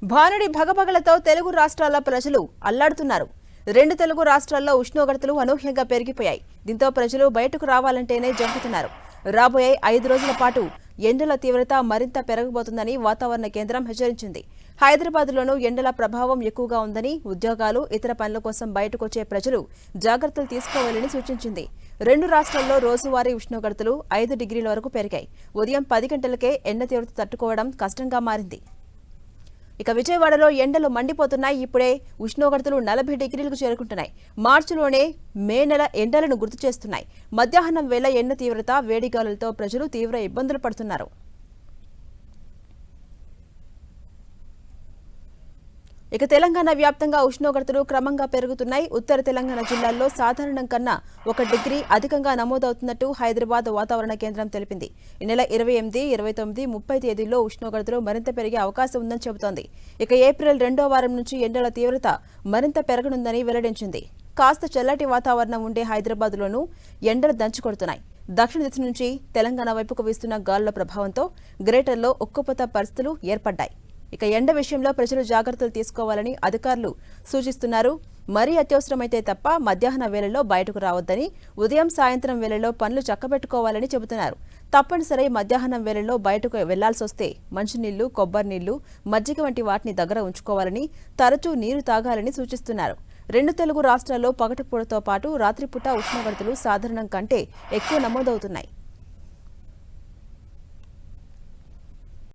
భానుడి భగభగలతో తెలుగు రాష్ట్రాల ప్రజలు అల్లాడుతున్నారు. రెండు తెలుగు రాష్ట్రాల్లో ఉష్ణోగ్రతలు అనూహ్యంగా పెరిగిపోయాయి. దీంతో ప్రజలు బయటకు రావాలంటేనే జంకుతున్నారు. రాబోయే 5 రోజుల పాటు ఎండల తీవ్రత మరింత పెరగబోతుందని వాతావరణ కేంద్రం హెచ్చరించింది. హైదరాబాద్లోనూ ఎండల ప్రభావం ఎక్కువగా ఉందని, ఉద్యోగాలు, ఇతర పనుల కోసం బయటకొచ్చే ప్రజలు జాగ్రత్తలు తీసుకోవాలని సూచించింది. రెండు రాష్ట్రాల్లో రోజువారీ ఉష్ణోగ్రతలు 5 డిగ్రీల వరకు పెరిగాయి. ఉదయం 10 గంటలకే ఎండ తీవ్రత తట్టుకోవడం కష్టంగా మారింది. ఇక విజయవాడలో ఎండలు మండిపోతున్నాయి. ఇప్పుడే ఉష్ణోగ్రతలు 40 డిగ్రీలకు చేరుకుంటున్నాయి. మార్చిలోనే మే నెల ఎండలను గుర్తు చేస్తున్నాయి. మధ్యాహ్నం వేళ ఎండ తీవ్రత, వేడిగాలులతో ప్రజలు తీవ్ర ఇబ్బందులు పడుతున్నారు. ఇక తెలంగాణ వ్యాప్తంగా ఉష్ణోగ్రతలు క్రమంగా పెరుగుతున్నాయి. ఉత్తర తెలంగాణ జిల్లాల్లో సాధారణం కన్నా 1 డిగ్రీ అధికంగా నమోదవుతున్నట్టు హైదరాబాద్ వాతావరణ కేంద్రం తెలిపింది. ఈ నెల 28, 29, 30 తేదీల్లో ఉష్ణోగ్రతలు మరింత పెరిగే అవకాశం ఉందని చెబుతోంది. ఇక ఏప్రిల్ 2వ వారం నుంచి ఎండల తీవ్రత మరింత పెరగనుందని వెల్లడించింది. కాస్త చల్లటి వాతావరణం ఉండే హైదరాబాద్లోనూ ఎండలు దంచుకొడుతున్నాయి. దక్షిణ దిశ నుంచి తెలంగాణ వైపుకు వీస్తున్న గాలుల ప్రభావంతో గ్రేటర్లో ఉక్కుపోత పరిస్థితులు ఏర్పడ్డాయి. ఇక ఎండ విషయంలో ప్రజలు జాగ్రత్తలు తీసుకోవాలని అధికారులు సూచిస్తున్నారు. మరీ అత్యవసరమైతే తప్ప మధ్యాహ్న వేళల్లో బయటకు రావద్దని, ఉదయం సాయంత్రం వేళల్లో పనులు చక్కబెట్టుకోవాలని చెబుతున్నారు. తప్పనిసరి మధ్యాహ్నం వేళల్లో బయటకు వెళ్లాల్సొస్తే మంచినీళ్లు, కొబ్బరి నీళ్లు, మజ్జిగ వంటి వాటిని దగ్గర ఉంచుకోవాలని, తరచూ నీరు తాగాలని సూచిస్తున్నారు. రెండు తెలుగు రాష్ట్రాల్లో పగటిపూటతో పాటు రాత్రిపూట ఉష్ణోగ్రతలు సాధారణం కంటే ఎక్కువ నమోదవుతున్నాయి.